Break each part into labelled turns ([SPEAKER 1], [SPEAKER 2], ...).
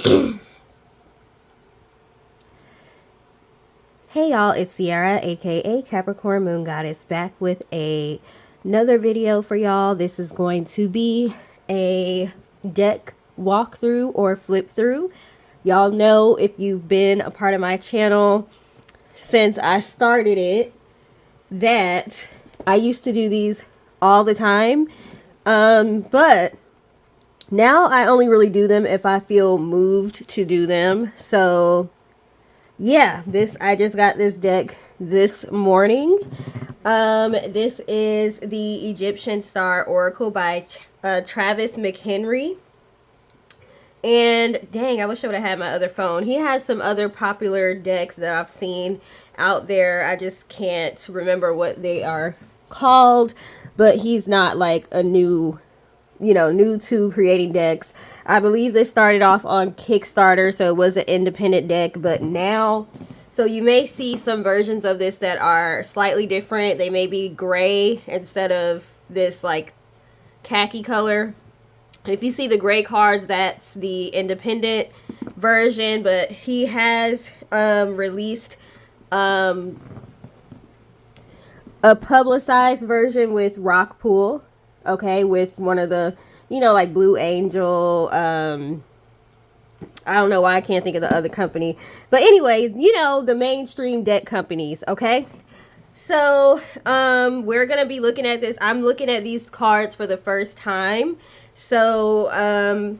[SPEAKER 1] Hey y'all, it's Sierra, aka Capricorn Moon Goddess, back with another video for y'all. This is going to be a deck walkthrough or flip through. Y'all know, if you've been a part of my channel since I started it, that I used to do these all the time. But now I only really do them if I feel moved to do them. So yeah, I just got this deck this morning. This is the Egyptian Star Oracle by Travis McHenry. And dang, I wish I would have had my other phone. He has some other popular decks that I've seen out there. I just can't remember what they are called, but he's not like a new to creating decks. I believe they started off on Kickstarter, so it was an independent deck, but now, so you may see some versions of this that are slightly different. They may be gray instead of this like khaki color. If you see the gray cards, that's the independent version, but he has released a publicized version with Rockpool. Okay, with one of the, like Blue Angel. I don't know why I can't think of the other company. But anyway, the mainstream deck companies, okay? So, we're going to be looking at this. I'm looking at these cards for the first time. So,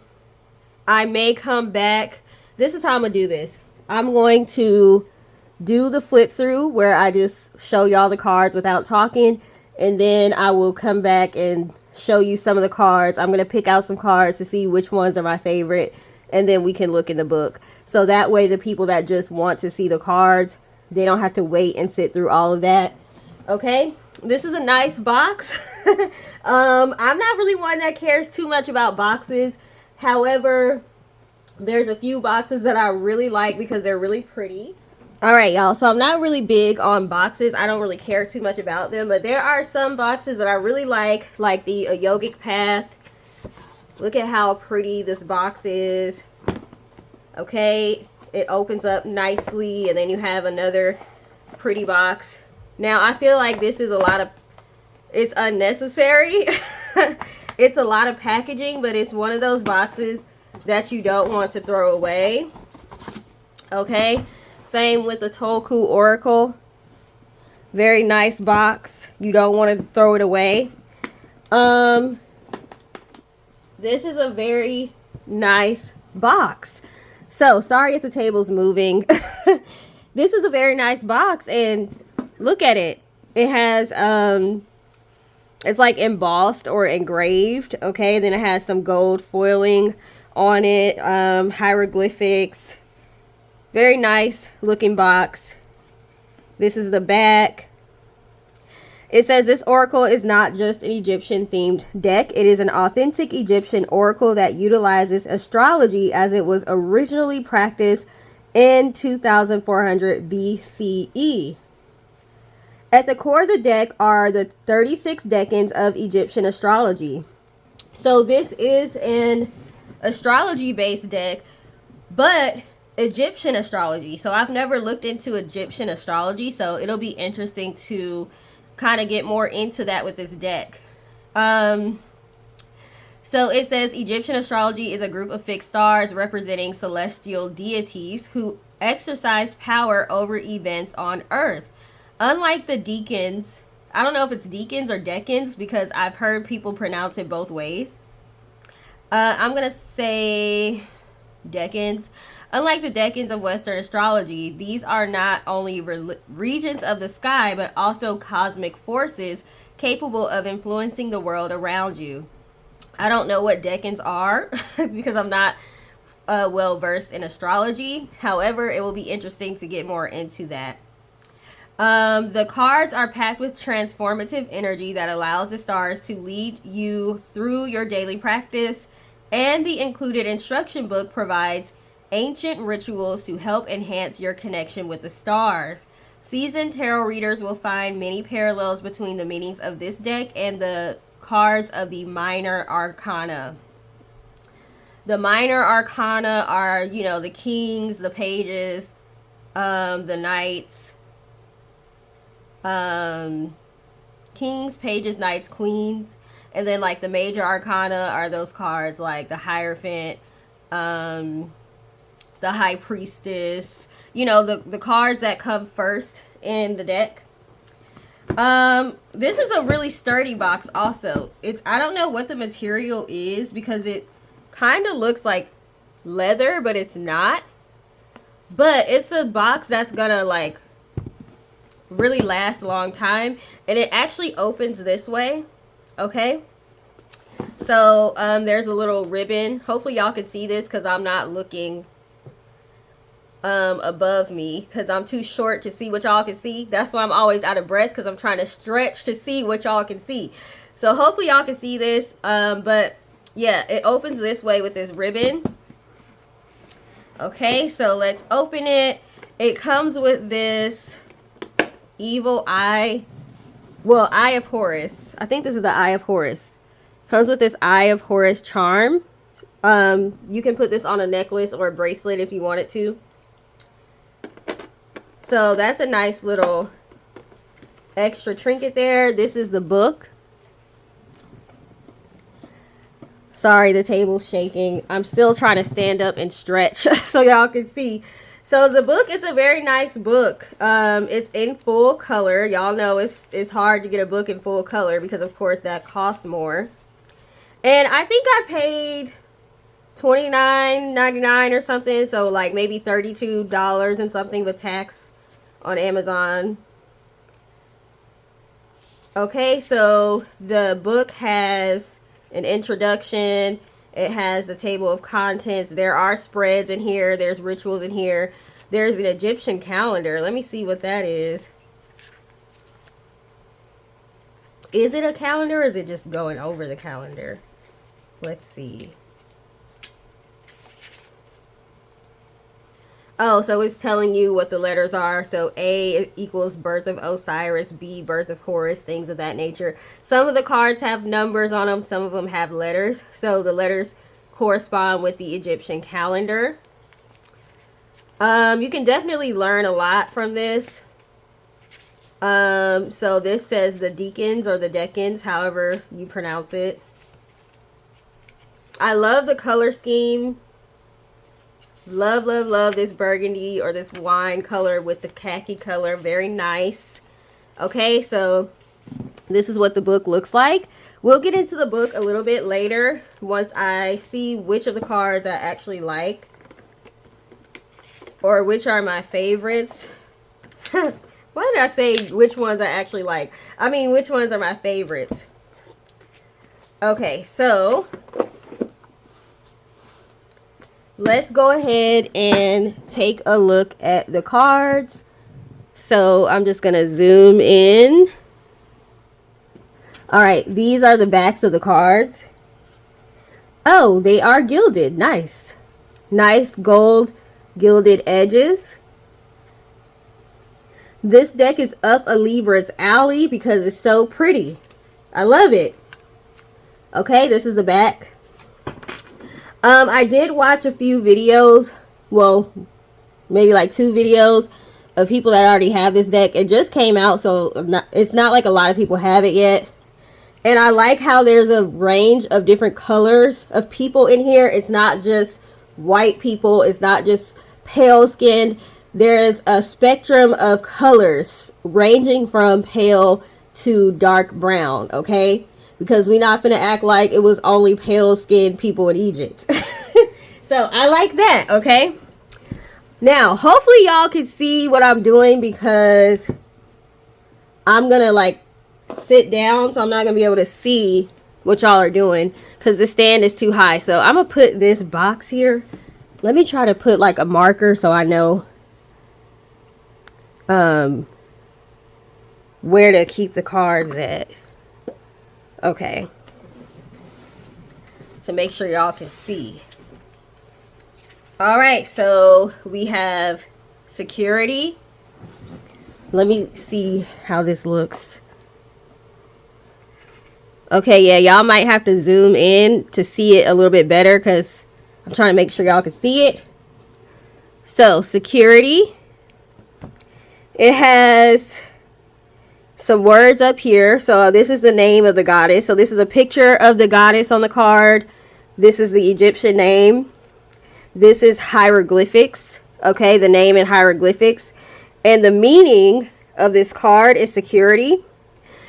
[SPEAKER 1] I may come back. This is how I'm going to do this. I'm going to do the flip through where I just show y'all the cards without talking. And then I will come back and show you some of the cards. I'm going to pick out some cards to see which ones are my favorite. And then we can look in the book. So that way the people that just want to see the cards, they don't have to wait and sit through all of that. Okay? This is a nice box. I'm not really one that cares too much about boxes. However, there's a few boxes that I really like because they're really pretty. All right, y'all. So I'm not really big on boxes. I don't really care too much about them. But there are some boxes that I really like the Yogic Path. Look at how pretty this box is. Okay, it opens up nicely. And then you have another pretty box. Now, I feel like this is it's unnecessary. It's a lot of packaging, but it's one of those boxes that you don't want to throw away. Okay. Same with the Tolku Oracle. Very nice box. You don't want to throw it away. This is a very nice box. So, sorry if the table's moving. This is a very nice box, and look at it. It has, it's like embossed or engraved, okay? Then it has some gold foiling on it, hieroglyphics. Very nice looking box. This is the back. It says this oracle is not just an Egyptian themed deck. It is an authentic Egyptian oracle that utilizes astrology as it was originally practiced in 2400 BCE. At the core of the deck are the 36 decans of Egyptian astrology. So this is an astrology based deck, but Egyptian astrology. So I've never looked into Egyptian astrology, so it'll be interesting to kind of get more into that with this deck. So it says Egyptian astrology is a group of fixed stars representing celestial deities who exercise power over events on Earth. Unlike the decans, I don't know if it's decans or decans because I've heard people pronounce it both ways. I'm going to say decans. Unlike the decans of Western astrology, these are not only regions of the sky, but also cosmic forces capable of influencing the world around you. I don't know what decans are because I'm not well versed in astrology. However, it will be interesting to get more into that. The cards are packed with transformative energy that allows the stars to lead you through your daily practice, and the included instruction book provides ancient rituals to help enhance your connection with the stars. Seasoned tarot readers will find many parallels between the meanings of this deck and the cards of the minor arcana. The minor arcana are, you know, the kings, the pages, the knights, kings, pages, knights, queens. And then like the major arcana are those cards like the Hierophant, the High Priestess, you know, the cards that come first in the deck. This is a really sturdy box also. I don't know what the material is because it kind of looks like leather, but it's not. But it's a box that's gonna like really last a long time, and it actually opens this way. Okay, so there's a little ribbon. Hopefully y'all can see this because I'm not looking above me because I'm too short to see what y'all can see. That's why I'm always out of breath, because I'm trying to stretch to see what y'all can see. So hopefully y'all can see this. But yeah, it opens this way with this ribbon. Okay, so let's open it. It comes with this evil eye. Well, Eye of Horus. I think this is the Eye of Horus. Comes with this Eye of Horus charm. You can put this on a necklace or a bracelet if you wanted to. So that's a nice little extra trinket there. This is the book. Sorry, the table's shaking. I'm still trying to stand up and stretch so y'all can see. So the book is a very nice book. It's in full color. Y'all know it's hard to get a book in full color because of course that costs more. And I think I paid $29.99 or something. So like maybe $32 and something with tax on Amazon. Okay, so the book has an introduction. It has the table of contents. There are spreads in here. There's rituals in here. There's an Egyptian calendar. Let me see what that is. Is it a calendar or is it just going over the calendar? Let's see. Oh, so it's telling you what the letters are. So A equals birth of Osiris, B birth of Horus, things of that nature. Some of the cards have numbers on them. Some of them have letters. So the letters correspond with the Egyptian calendar. You can definitely learn a lot from this. So this says the Decans or the Decans, however you pronounce it. I love the color scheme. Love, love, love this burgundy or this wine color with the khaki color. Very nice. Okay, so this is what the book looks like. We'll get into the book a little bit later once I see which of the cards I actually like or which are my favorites. Why did I say which ones I actually like? I mean, which ones are my favorites? Okay, so let's go ahead and take a look at the cards. So I'm just going to zoom in. All right, these are the backs of the cards. Oh, they are gilded. Nice. Nice gold gilded edges. This deck is up a Libra's alley because it's so pretty. I love it. Okay, this is the back. I did watch a few videos, well, maybe like 2 videos of people that already have this deck. It just came out, so it's not like a lot of people have it yet. And I like how there's a range of different colors of people in here. It's not just white people. It's not just pale skinned. There's a spectrum of colors ranging from pale to dark brown, okay? Because we're not gonna act like it was only pale skinned people in Egypt. So I like that, okay? Now, hopefully y'all can see what I'm doing because I'm gonna like sit down, so I'm not gonna be able to see what y'all are doing because the stand is too high. So I'm gonna put this box here. Let me try to put like a marker so I know where to keep the cards at. Okay, to make sure y'all can see. All right, so we have security. Let me see how this looks. Okay, yeah, y'all might have to zoom in to see it a little bit better because I'm trying to make sure y'all can see it. So, security. It has some words up here. So this is the name of the goddess. So this is a picture of the goddess on the card. This is the Egyptian name. This is hieroglyphics. Okay, the name in hieroglyphics. And the meaning of this card is security.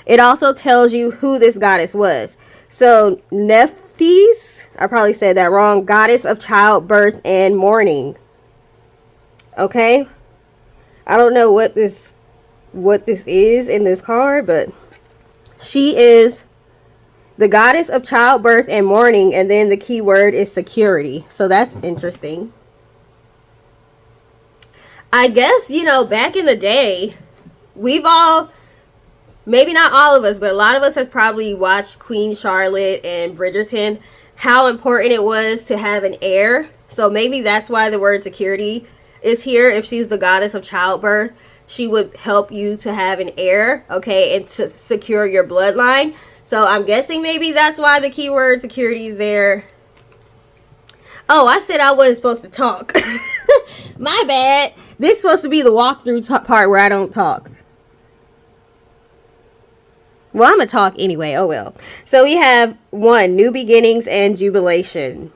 [SPEAKER 1] It also tells you who this goddess was. So Nephthys, I probably said that wrong, goddess of childbirth and mourning. Okay, I don't know what this is in this card, but she is the goddess of childbirth and mourning, and then the key word is security. So that's interesting. I guess, you know, back in the day, we've all, maybe not all of us, but a lot of us have probably watched Queen Charlotte and Bridgerton, how important it was to have an heir. So maybe that's why the word security is here. If she's the goddess of childbirth, she would help you to have an heir, okay, and to secure your bloodline. So I'm guessing maybe that's why the keyword security is there. Oh, I said I wasn't supposed to talk. My bad. This is supposed to be the walkthrough part where I don't talk. Well, I'm going to talk anyway. Oh, well. So we have 1, new beginnings and jubilation.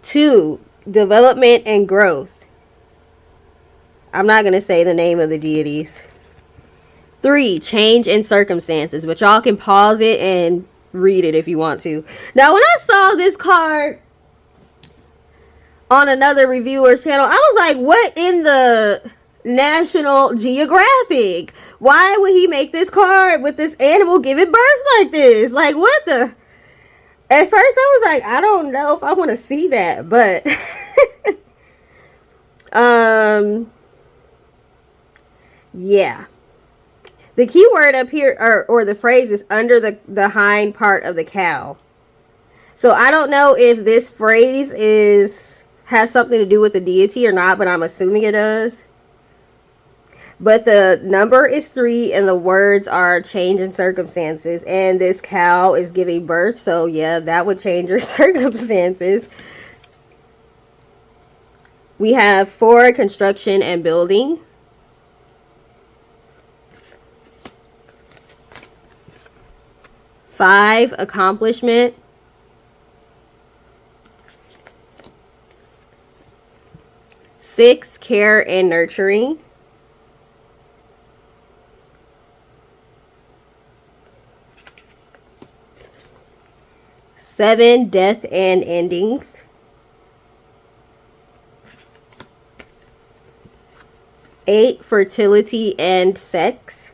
[SPEAKER 1] 2, development and growth. I'm not going to say the name of the deities. 3, change in circumstances, but y'all can pause it and read it if you want to. Now, when I saw this card on another reviewer's channel, I was like, what in the National Geographic? Why would he make this card with this animal giving birth like this? Like, what the? At first, I was like, I don't know if I want to see that, but yeah. The key word up here, or the phrase, is under the hind part of the cow. So I don't know if this phrase has something to do with the deity or not, but I'm assuming it does. But the number is 3, and the words are change in circumstances. And this cow is giving birth, so yeah, that would change your circumstances. We have 4, construction and building. 5, accomplishment. 6, care and nurturing. 7, death and endings. 8, fertility and sex.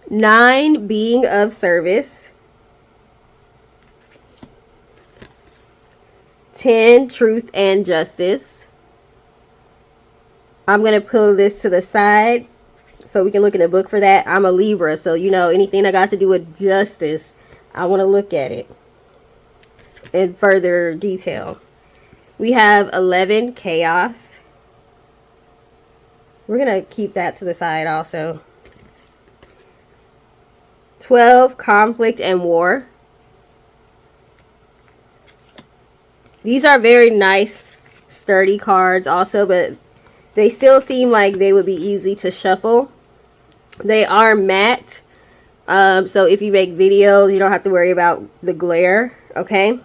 [SPEAKER 1] 9, being of service. 10, truth and justice. I'm going to pull this to the side so we can look in the book for that. I'm a Libra, so you know, anything that got to do with justice, I want to look at it in further detail. We have 11, chaos. We're going to keep that to the side also. 12, conflict and war. These are very nice, sturdy cards also, but they still seem like they would be easy to shuffle. They are matte, so if you make videos, you don't have to worry about the glare, okay?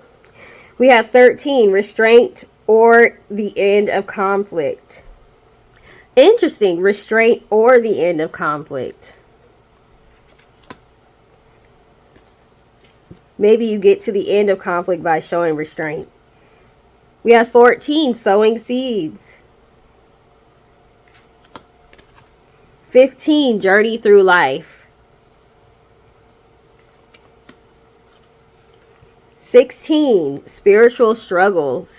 [SPEAKER 1] We have 13, restraint or the end of conflict. Interesting, restraint or the end of conflict. Maybe you get to the end of conflict by showing restraint. We have 14, sowing seeds. 15, journey through life. 16, spiritual struggles.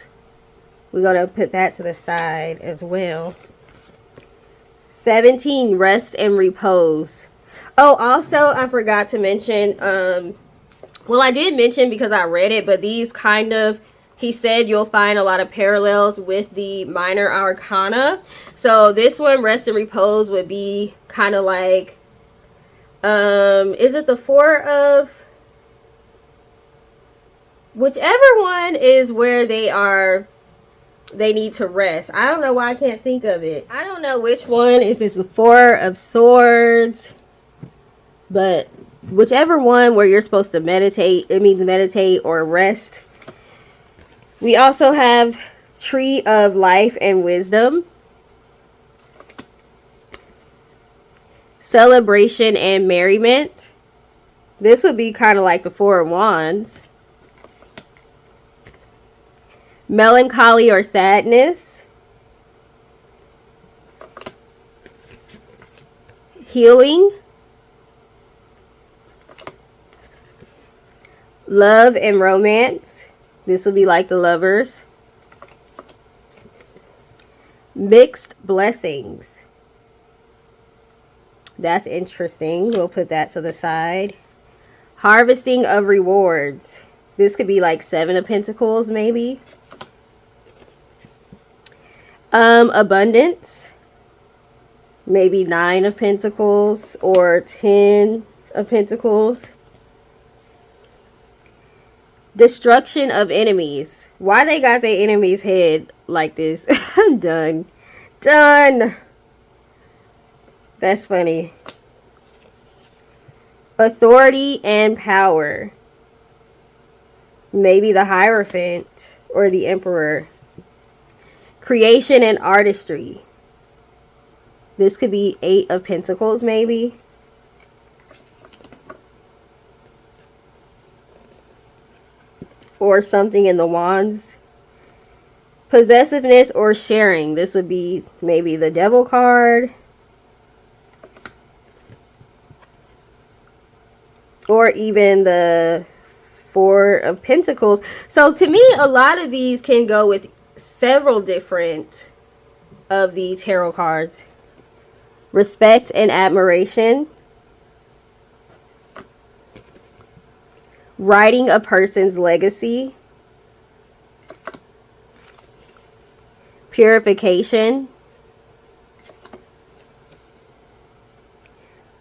[SPEAKER 1] We're going to put that to the side as well. 17, rest and repose. Oh, also, I forgot to mention, well, I did mention because I read it, but these kind of he said you'll find a lot of parallels with the minor arcana. So this one, Rest and Repose, would be kind of like, is it the Four of... Whichever one is where they need to rest. I don't know why I can't think of it. I don't know which one, if it's the Four of Swords, but whichever one where you're supposed to meditate, it means meditate or rest. We also have Tree of Life and Wisdom, Celebration and Merriment. This would be kind of like the Four of Wands. Melancholy or Sadness, Healing, Love and Romance. This will be like the Lovers. Mixed Blessings. That's interesting. We'll put that to the side. Harvesting of Rewards. This could be like Seven of Pentacles, maybe. Abundance. Maybe Nine of Pentacles or 10 of Pentacles. Destruction of enemies. Why they got their enemy's head like this? I'm done. Done. That's funny. Authority and power. Maybe the Hierophant or the Emperor. Creation and artistry. This could be Eight of Pentacles, maybe. Or something in the Wands. Possessiveness or sharing. This would be maybe the Devil card. Or even the Four of Pentacles. So to me, a lot of these can go with several different of the tarot cards. Respect and admiration. Writing a person's legacy. Purification.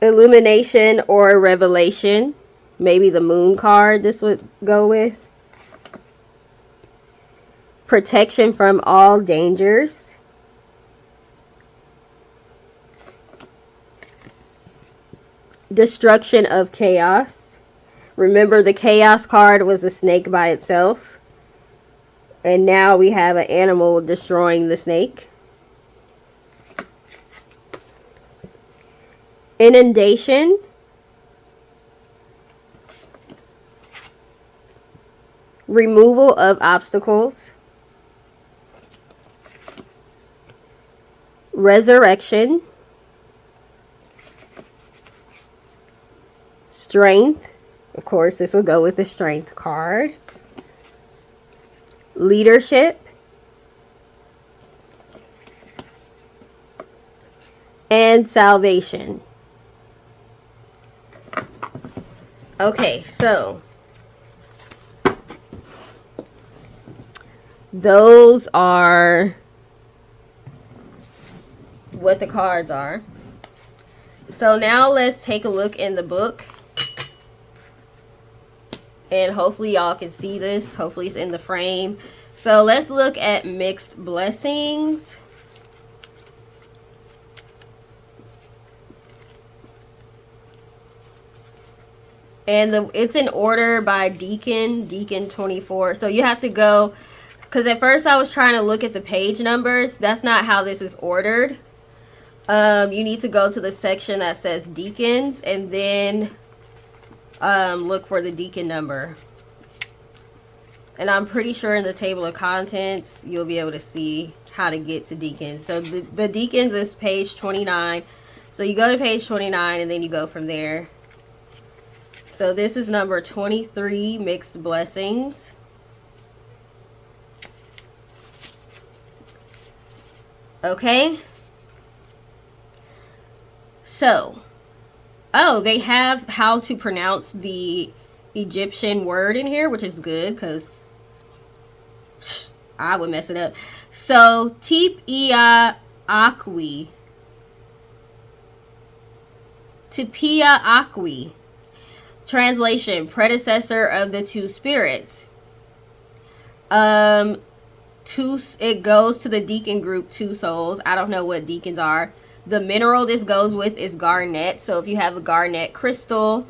[SPEAKER 1] Illumination or revelation. Maybe the Moon card this would go with. Protection from all dangers. Destruction of chaos. Remember, the chaos card was a snake by itself. And now we have an animal destroying the snake. Inundation. Removal of obstacles. Resurrection. Strength. Of course, this will go with the Strength card. Leadership. And salvation. Okay, so those are what the cards are. So now let's take a look in the book. And hopefully y'all can see this. Hopefully it's in the frame. So let's look at Mixed Blessings. And it's in order by Deacon 24. So you have to go, because at first I was trying to look at the page numbers. That's not how this is ordered. You need to go to the section that says Deacons and then look for the Deacon number. And I'm pretty sure in the table of contents you'll be able to see how to get to Deacons. So the Deacons is page 29. So you go to page 29 and then you go from there. So this is number 23, Mixed Blessings. Okay. So, oh, they have how to pronounce the Egyptian word in here, which is good because I would mess it up. So Tipia Aqui. Tipia Aqui. Translation, predecessor of the two spirits. It goes to the deacon group, two souls. I don't know what deacons are. The mineral this goes with is garnet. So if you have a garnet crystal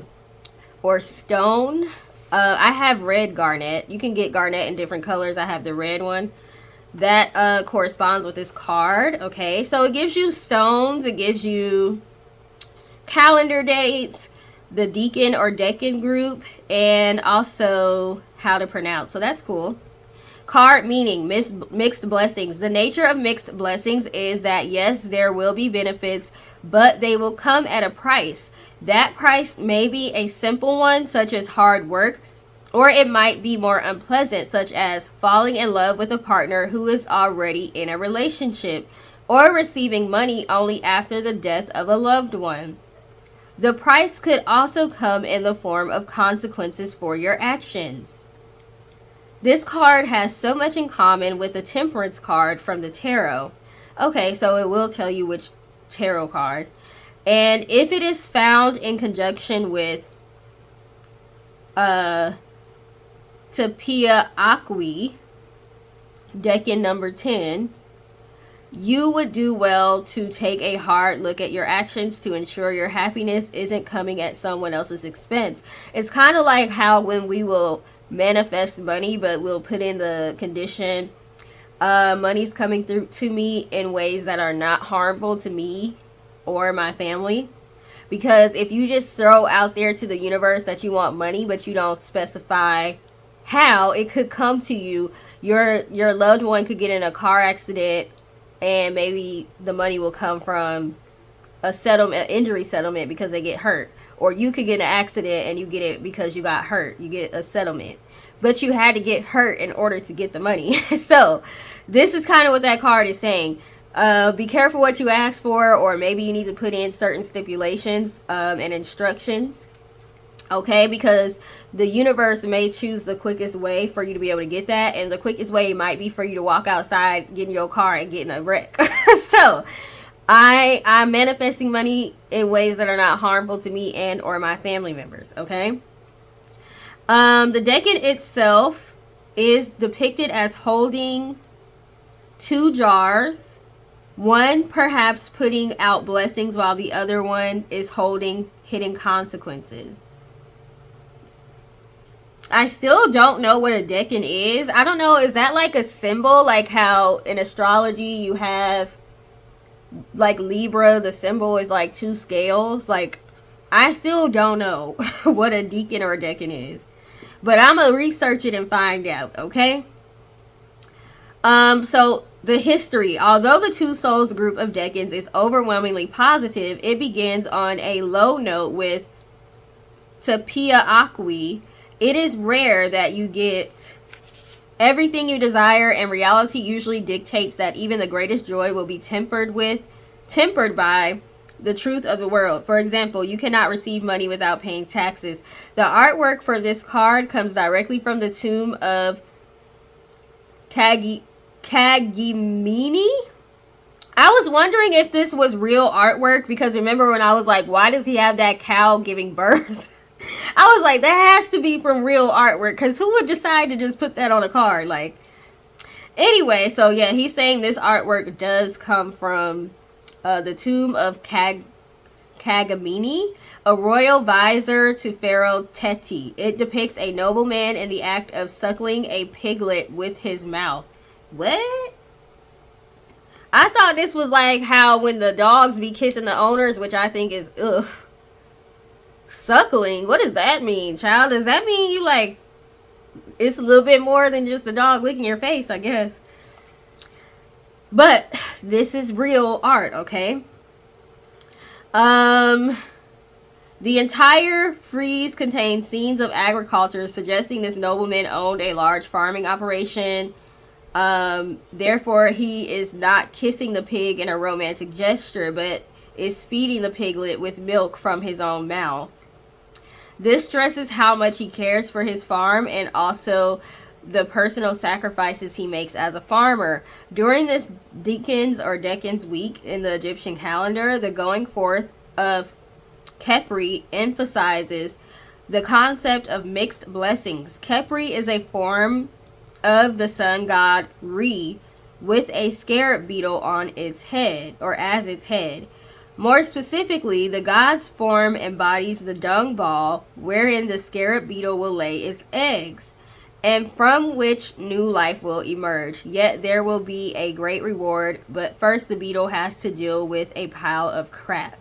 [SPEAKER 1] or stone, I have red garnet. You can get garnet in different colors. I have the red one. That corresponds with this card. Okay, so it gives you stones. It gives you calendar dates, the deacon or decan group, and also how to pronounce. So that's cool. Card meaning mixed blessings. The nature of mixed blessings is that yes, there will be benefits, but they will come at a price. That price may be a simple one, such as hard work, or it might be more unpleasant, such as falling in love with a partner who is already in a relationship, or receiving money only after the death of a loved one. The price could also come in the form of consequences for your actions. This card has so much in common with the Temperance card from the tarot. Okay, so it will tell you which tarot card. And if it is found in conjunction with Tipia Aqui, decan number 10, you would do well to take a hard look at your actions to ensure your happiness isn't coming at someone else's expense. It's kind of like how when we will manifest money, but we'll put in the condition, money's coming through to me in ways that are not harmful to me or my family. Because if you just throw out there to the universe that you want money, but you don't specify how, it could come to you. Your loved one could get in a car accident, and maybe the money will come from a settlement, injury settlement, because they get hurt. Or you could get in an accident and you get it because you got hurt. You get a settlement. But you had to get hurt in order to get the money. So this is kind of what that card is saying. Be careful what you ask for, or maybe you need to put in certain stipulations and instructions. Okay, because the universe may choose the quickest way for you to be able to get that. And the quickest way might be for you to walk outside, get in your car, and get in a wreck. So I'm manifesting money in ways that are not harmful to me and or my family members. Okay. The decan itself is depicted as holding two jars, one perhaps putting out blessings while the other one is holding hidden consequences. I still don't know what a decan is. I don't know. Is that like a symbol? Like how in astrology you have like Libra, the symbol is like two scales. Like, I still don't know what a decan or a decan is. But I'm going to research it and find out, okay? So the history. Although the Two Souls group of decans is overwhelmingly positive, it begins on a low note with Tipia Aqui. It is rare that you get everything you desire, and reality usually dictates that even the greatest joy will be tempered by the truth of the world. For example, you cannot receive money without paying taxes. The artwork for this card comes directly from the tomb of Kagimini. I was wondering if this was real artwork, because remember when I was like, why does he have that cow giving birth? I was like, that has to be from real artwork, because who would decide to just put that on a card? Like, anyway, so yeah, he's saying this artwork does come from the tomb of Kagimini, a royal visor to Pharaoh Teti. It depicts a nobleman in the act of suckling a piglet with his mouth. What? I thought this was like how when the dogs be kissing the owners, which I think is, ugh. Suckling? What does that mean, child? Does that mean you like, it's a little bit more than just the dog licking your face, I guess. But this is real art, okay? The entire frieze contains scenes of agriculture, suggesting this nobleman owned a large farming operation. Therefore, he is not kissing the pig in a romantic gesture, but is feeding the piglet with milk from his own mouth. This stresses how much he cares for his farm, and also the personal sacrifices he makes as a farmer. During this Decans week in the Egyptian calendar, the going forth of Khepri emphasizes the concept of mixed blessings. Khepri is a form of the sun god Re, with a scarab beetle on its head, or as its head. More specifically, the god's form embodies the dung ball wherein the scarab beetle will lay its eggs, and from which new life will emerge. Yet there will be a great reward, but first the beetle has to deal with a pile of crap.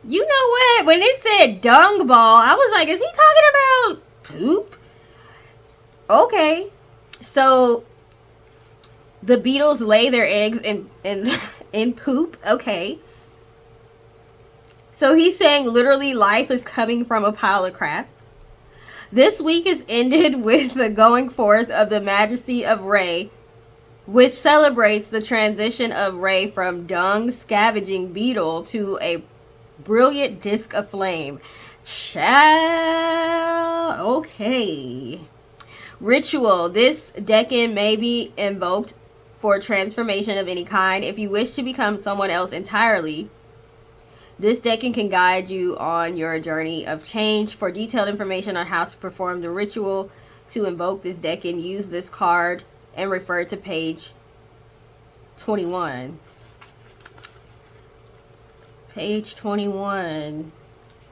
[SPEAKER 1] You know what? When it said dung ball, I was like, is he talking about poop? Okay. So the beetles lay their eggs in poop. Okay. So he's saying literally life is coming from a pile of crap. This week is ended with the going forth of the majesty of Re, which celebrates the transition of Re from dung scavenging beetle to a brilliant disc of flame. Child. Okay. Ritual. This Decan may be invoked for transformation of any kind. If you wish to become someone else entirely, this Decan can guide you on your journey of change. For detailed information on how to perform the ritual to invoke this Decan, use this card and refer to page 21. Page 21.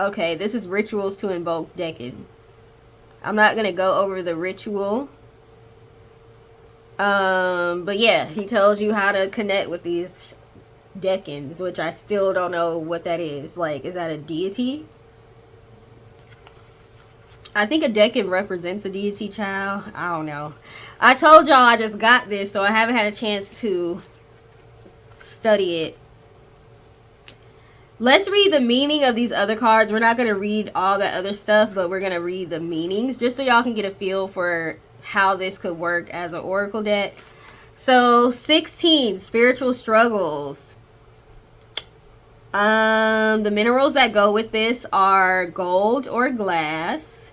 [SPEAKER 1] Okay, this is rituals to invoke Decan. I'm not going to go over the ritual. But yeah, he tells you how to connect with these Decans, which I still don't know what that is. Like, is that a deity? I think a Decan represents a deity, child. I don't know. I told y'all I just got this, so I haven't had a chance to study it. Let's read the meaning of these other cards. We're not going to read all that other stuff, but we're going to read the meanings just so y'all can get a feel for how this could work as an oracle deck. So 16, spiritual struggles. The minerals that go with this are gold or glass.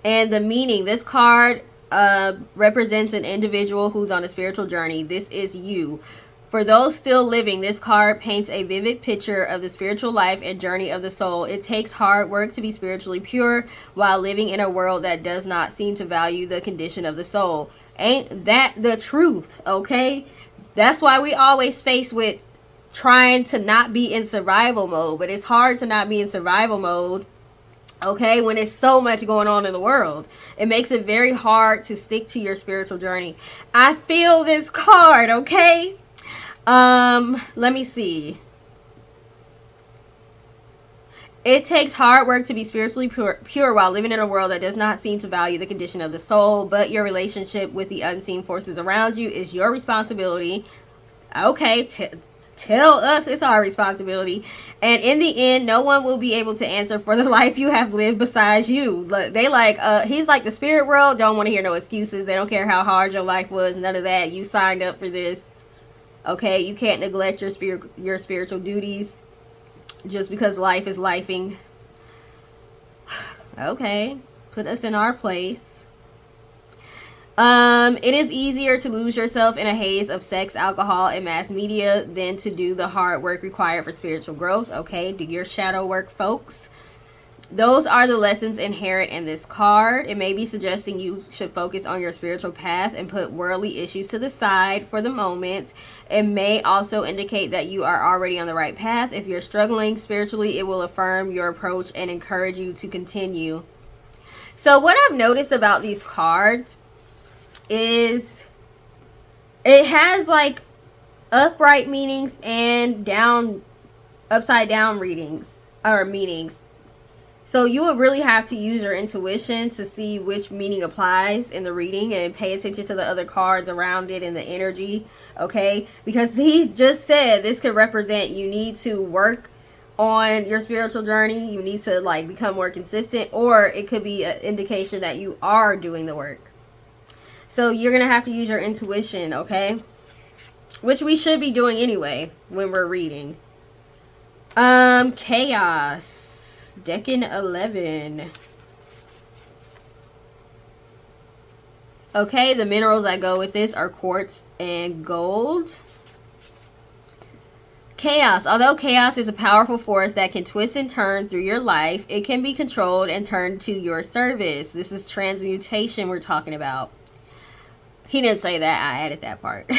[SPEAKER 1] And the meaning, this card represents an individual who's on a spiritual journey. This is you. For those still living, this card paints a vivid picture of the spiritual life and journey of the soul. It takes hard work to be spiritually pure while living in a world that does not seem to value the condition of the soul. Ain't that the truth, okay? That's why we always face with trying to not be in survival mode. But it's hard to not be in survival mode, okay, when there's so much going on in the world. It makes it very hard to stick to your spiritual journey. I feel this card, okay? Let me see. It takes hard work to be spiritually pure while living in a world that does not seem to value the condition of the soul, but your relationship with the unseen forces around you is your responsibility. Okay, tell us it's our responsibility. And in the end, no one will be able to answer for the life you have lived besides you. They like, he's like the spirit world, don't want to hear no excuses. They don't care how hard your life was, none of that. You signed up for this. Okay, you can't neglect your spiritual duties just because life is lifing. Okay, put us in our place. It is easier to lose yourself in a haze of sex, alcohol, and mass media than to do the hard work required for spiritual growth. Okay, do your shadow work, folks. Those are the lessons inherent in this card. It may be suggesting you should focus on your spiritual path and put worldly issues to the side for the moment. It may also indicate that you are already on the right path. If you're struggling spiritually, it will affirm your approach and encourage you to continue. So what I've noticed about these cards is it has like upright meanings and upside down readings or meanings. So you would really have to use your intuition to see which meaning applies in the reading and pay attention to the other cards around it and the energy, okay? Because he just said this could represent you need to work on your spiritual journey. You need to like become more consistent, or it could be an indication that you are doing the work. So you're going to have to use your intuition, okay? Which we should be doing anyway when we're reading. Chaos. Decan 11. Okay, the minerals that go with this are quartz and gold. Chaos. Although chaos is a powerful force that can twist and turn through your life, it can be controlled and turned to your service. This is transmutation we're talking about. He didn't say that. I added that part.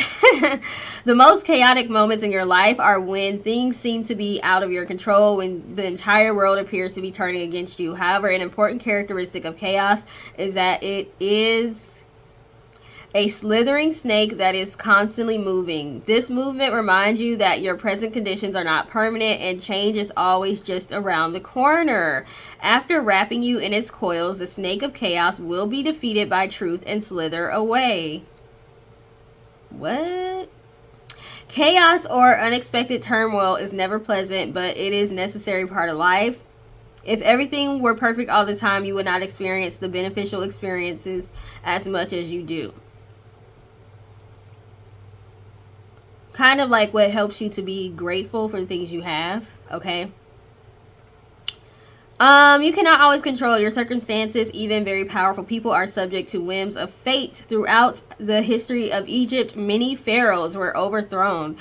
[SPEAKER 1] The most chaotic moments in your life are when things seem to be out of your control, when the entire world appears to be turning against you. However, an important characteristic of chaos is that it is a slithering snake that is constantly moving. This movement reminds you that your present conditions are not permanent and change is always just around the corner. After wrapping you in its coils, the snake of chaos will be defeated by truth and slither away. What? Chaos or unexpected turmoil is never pleasant, but it is a necessary part of life. If everything were perfect all the time, you would not experience the beneficial experiences as much as you do. Kind of like what helps you to be grateful for the things you have, okay? You cannot always control your circumstances. Even very powerful people are subject to whims of fate. Throughout the history of Egypt, many pharaohs were overthrown.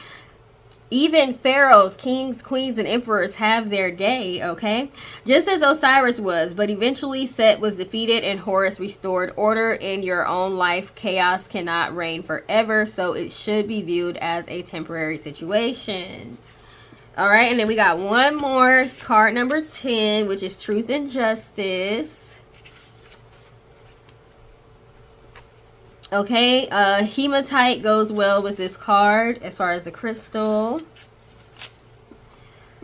[SPEAKER 1] Even pharaohs, kings, queens, and emperors have their day, okay? Just as Osiris was, but eventually Set was defeated and Horus restored order in your own life. Chaos cannot reign forever, so it should be viewed as a temporary situation. All right, and then we got one more, card number 10, which is Truth and Justice. Okay, hematite goes well with this card as far as the crystal.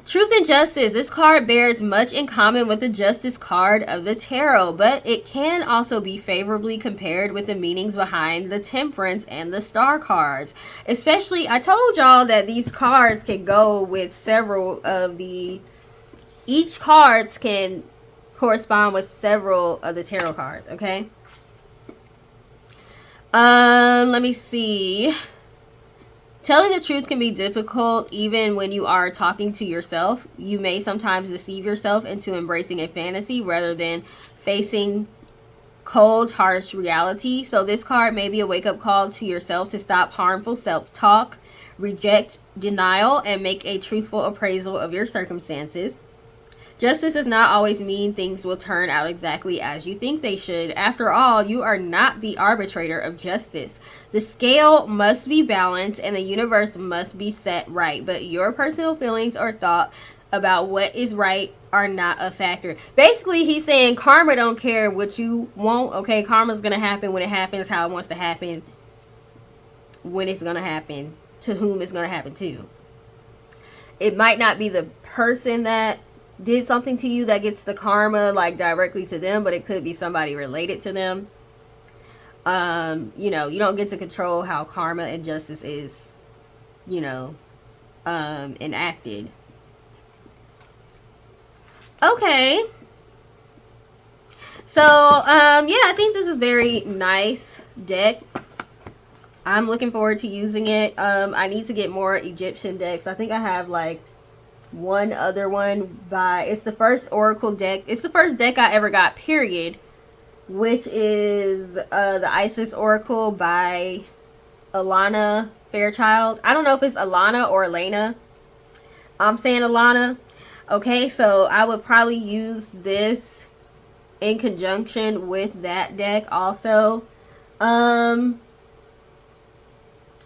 [SPEAKER 1] Truth and Justice. This card bears much in common with the Justice card of the tarot, but it can also be favorably compared with the meanings behind the Temperance and the Star cards. Especially, I told y'all that these cards can go with several of the... Each cards can correspond with several of the tarot cards, okay? Let me see. Telling the truth can be difficult even when you are talking to yourself. You may sometimes deceive yourself into embracing a fantasy rather than facing cold, harsh reality. So this card may be a wake-up call to yourself to stop harmful self-talk, reject denial, and make a truthful appraisal of your circumstances. Justice does not always mean things will turn out exactly as you think they should. After all, you are not the arbitrator of justice. The scale must be balanced and the universe must be set right. But your personal feelings or thought about what is right are not a factor. Basically, he's saying karma don't care what you want. Okay, karma's going to happen when it happens, how it wants to happen, when it's going to happen, to whom it's going to happen to. It might not be the person that did something to you that gets the karma like directly to them, but it could be somebody related to them. You know, you don't get to control how karma and justice is, you know, enacted. Okay. So, yeah, I think this is very nice deck. I'm looking forward to using it. I need to get more Egyptian decks. I think I have like one other one by, it's the first Oracle deck. It's the first deck I ever got, period, which is the Isis Oracle by Alana Fairchild. I don't know if it's Alana or Elena. I'm saying Alana. Okay, so I would probably use this in conjunction with that deck also.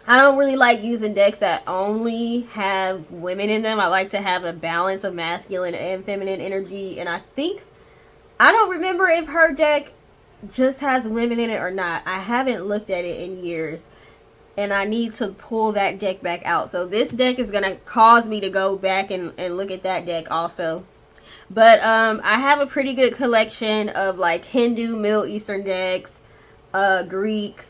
[SPEAKER 1] I don't really like using decks that only have women in them. I like to have a balance of masculine and feminine energy. And I think, I don't remember if her deck just has women in it or not. I haven't looked at it in years. And I need to pull that deck back out. So this deck is going to cause me to go back and look at that deck also. But I have a pretty good collection of like Hindu, Middle Eastern decks, Greek,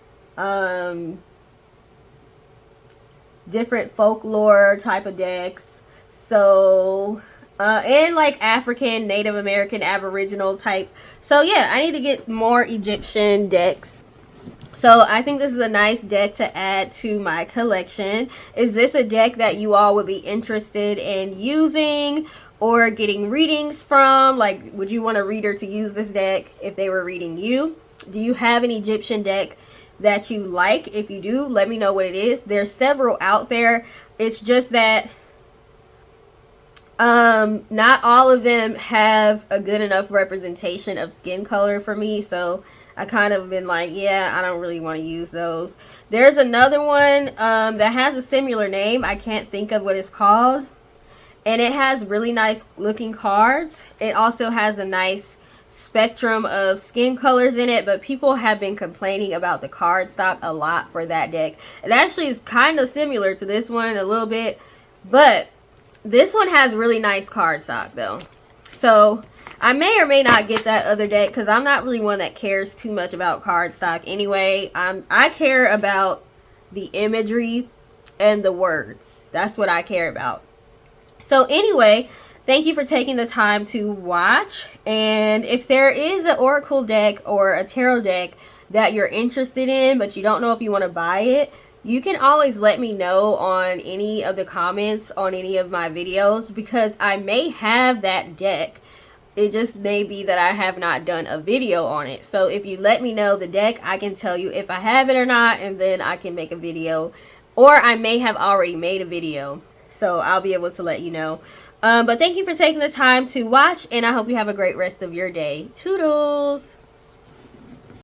[SPEAKER 1] different folklore type of decks. So and like African, Native American, Aboriginal type. So yeah, I need to get more Egyptian decks. So I think this is a nice deck to add to my collection. Is this a deck that you all would be interested in using or getting readings from? Like, would you want a reader to use this deck if they were reading you? Do you have an Egyptian deck that you like. If you do, let me know what it is. There's several out there. It's just that not all of them have a good enough representation of skin color for me, so I kind of been like, yeah, I don't really want to use those. There's another one that has a similar name. I can't think of what it's called, and it has really nice looking cards. It also has a nice spectrum of skin colors in it, but people have been complaining about the card stock a lot for that deck. It actually is kind of similar to this one a little bit, but this one has really nice card stock though. So I may or may not get that other deck because I'm not really one that cares too much about card stock anyway. I care about the imagery and the words. That's what I care about. So anyway, thank you for taking the time to watch. And if there is an Oracle deck or a tarot deck that you're interested in, but you don't know if you want to buy it, you can always let me know on any of the comments on any of my videos, because I may have that deck. It just may be that I have not done a video on it. So if you let me know the deck, I can tell you if I have it or not, and then I can make a video. Or I may have already made a video, so I'll be able to let you know. But thank you for taking the time to watch, and I hope you have a great rest of your day. Toodles!